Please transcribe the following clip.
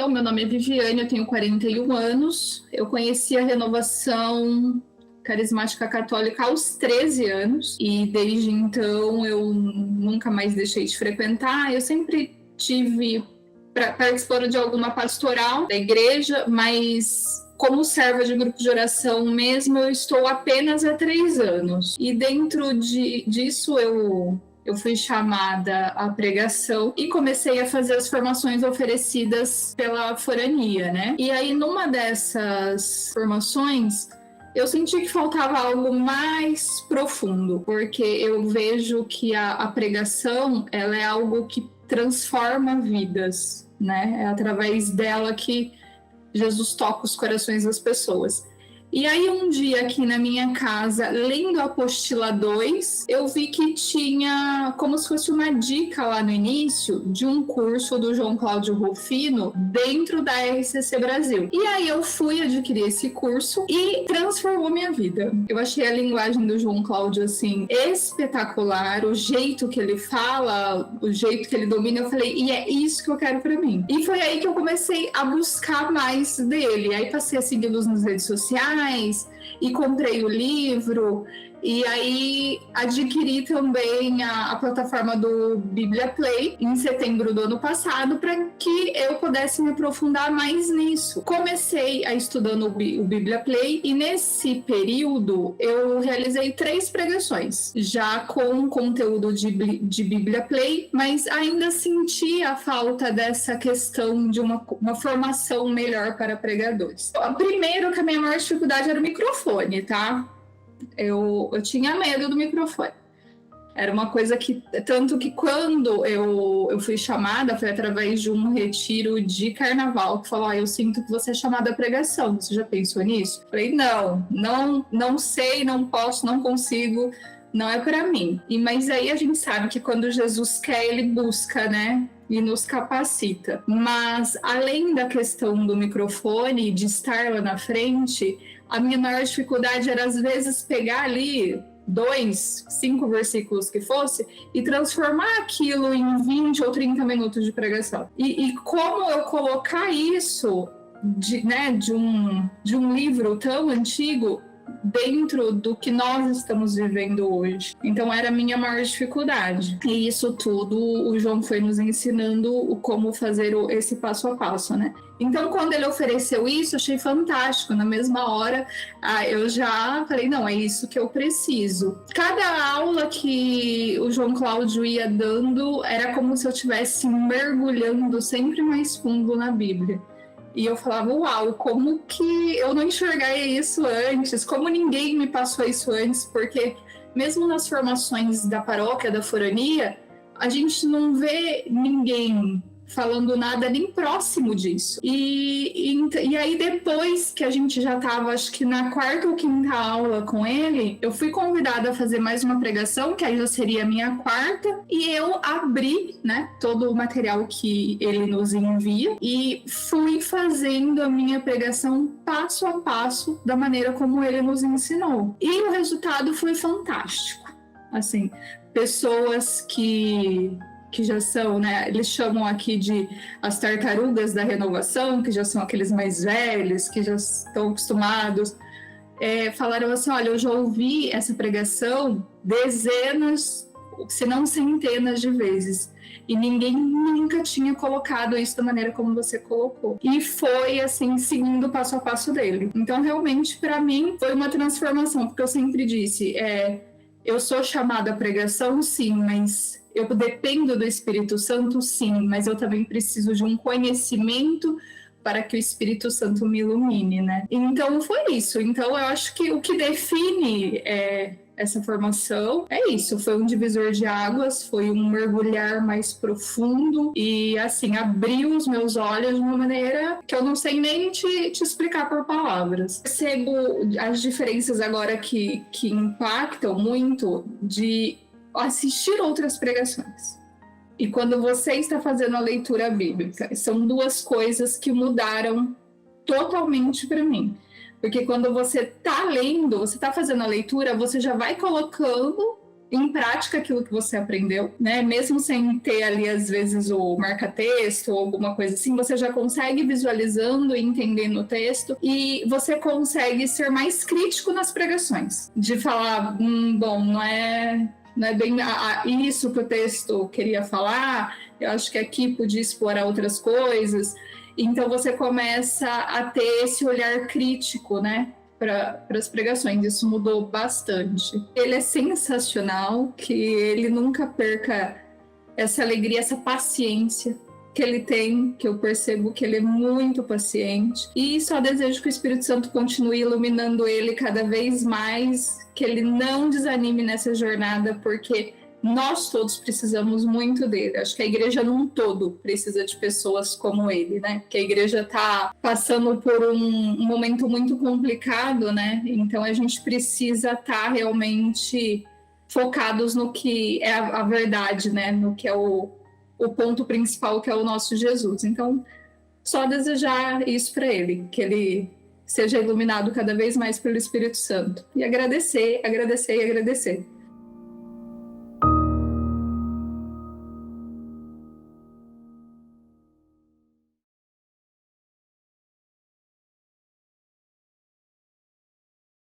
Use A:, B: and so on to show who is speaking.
A: Então, meu nome é Viviane, eu tenho 41 anos. Eu conheci a Renovação Carismática Católica aos 13 anos e desde então eu nunca mais deixei de frequentar. Eu sempre tive participando de alguma pastoral da igreja, mas como serva de grupo de oração mesmo, eu estou apenas há 3 anos. E dentro disso eu fui chamada à pregação e comecei a fazer as formações oferecidas pela Forania, né? E aí, numa dessas formações, eu senti que faltava algo mais profundo, porque eu vejo que a pregação, ela é algo que transforma vidas, né? É através dela que Jesus toca os corações das pessoas. E aí um dia aqui na minha casa, lendo a Apostila 2, eu vi que tinha como se fosse uma dica lá no início de um curso do João Cláudio Rufino dentro da RCC Brasil. E aí eu fui adquirir esse curso e transformou minha vida. Eu achei a linguagem do João Cláudio assim espetacular, o jeito que ele fala, o jeito que ele domina, eu falei, e é isso que eu quero para mim. E foi aí que eu comecei a buscar mais dele. Aí passei a segui-los nas redes sociais, e comprei o livro, e aí adquiri também a plataforma do Bíblia Play em setembro do ano passado para que eu pudesse me aprofundar mais nisso. Comecei a estudando o Bíblia Play e nesse período eu realizei 3 pregações, já com conteúdo de Bíblia Play, mas ainda senti a falta dessa questão de uma formação melhor para pregadores. Primeiro que a minha maior dificuldade era o microfone, tá? Eu tinha medo do microfone. Era uma coisa que... Tanto que quando eu fui chamada, foi através de um retiro de carnaval, que falou, eu sinto que você é chamada à pregação. Você já pensou nisso? Falei, não sei, não posso, não consigo, não é para mim. Mas aí a gente sabe que quando Jesus quer, ele busca, né? E nos capacita. Mas, além da questão do microfone, de estar lá na frente, a minha maior dificuldade era, às vezes, pegar ali 2, 5 versículos que fosse e transformar aquilo em 20 ou 30 minutos de pregação. E como eu colocar isso de um livro tão antigo dentro do que nós estamos vivendo hoje. Então era a minha maior dificuldade. E isso tudo o João foi nos ensinando como fazer esse passo a passo, né? Então quando ele ofereceu isso, achei fantástico. Na mesma hora, eu já falei, não, é isso que eu preciso. Cada aula que o João Cláudio ia dando era como se eu estivesse mergulhando sempre mais fundo na Bíblia. E eu falava, uau, como que eu não enxerguei isso antes? Como ninguém me passou isso antes? Porque mesmo nas formações da paróquia, da forania, a gente não vê ninguém falando nada nem próximo disso. E aí depois que a gente já estava, acho que na 4ª ou 5ª aula com ele, eu fui convidada a fazer mais uma pregação, que aí já seria a minha 4ª, e eu abri, né, todo o material que ele nos envia e fui fazendo a minha pregação passo a passo da maneira como ele nos ensinou. E o resultado foi fantástico. Assim, pessoas que já são, né, eles chamam aqui de as tartarugas da renovação, que já são aqueles mais velhos, que já estão acostumados, falaram assim, olha, eu já ouvi essa pregação dezenas, se não centenas de vezes, e ninguém nunca tinha colocado isso da maneira como você colocou. E foi, assim, seguindo o passo a passo dele. Então, realmente, para mim, foi uma transformação, porque eu sempre disse, eu sou chamada à pregação, sim, mas eu dependo do Espírito Santo, sim, mas eu também preciso de um conhecimento para que o Espírito Santo me ilumine, né? Então, foi isso. Então, eu acho que o que define essa formação é isso. Foi um divisor de águas, foi um mergulhar mais profundo e, assim, abriu os meus olhos de uma maneira que eu não sei nem te explicar por palavras. Percebo as diferenças agora que impactam muito de assistir outras pregações. E quando você está fazendo a leitura bíblica, são 2 coisas que mudaram totalmente para mim. Porque quando você está lendo, você está fazendo a leitura, você já vai colocando em prática aquilo que você aprendeu, né? Mesmo sem ter ali, às vezes, o marca-texto ou alguma coisa assim, você já consegue visualizando e entendendo o texto e você consegue ser mais crítico nas pregações. De falar, bom, não é bem isso que o texto queria falar, eu acho que aqui podia explorar outras coisas. Então você começa a ter esse olhar crítico, né? Para as pregações, isso mudou bastante. Ele é sensacional, que ele nunca perca essa alegria, essa paciência que ele tem, que eu percebo que ele é muito paciente, e só desejo que o Espírito Santo continue iluminando ele cada vez mais, que ele não desanime nessa jornada, porque nós todos precisamos muito dele. Acho que a igreja num todo precisa de pessoas como ele, né? Que a igreja está passando por um momento muito complicado, né? Então a gente precisa estar realmente focados no que é a verdade, né? No que é o ponto principal, que é o nosso Jesus. Então, só desejar isso para ele, que ele seja iluminado cada vez mais pelo Espírito Santo. E agradecer, agradecer e agradecer.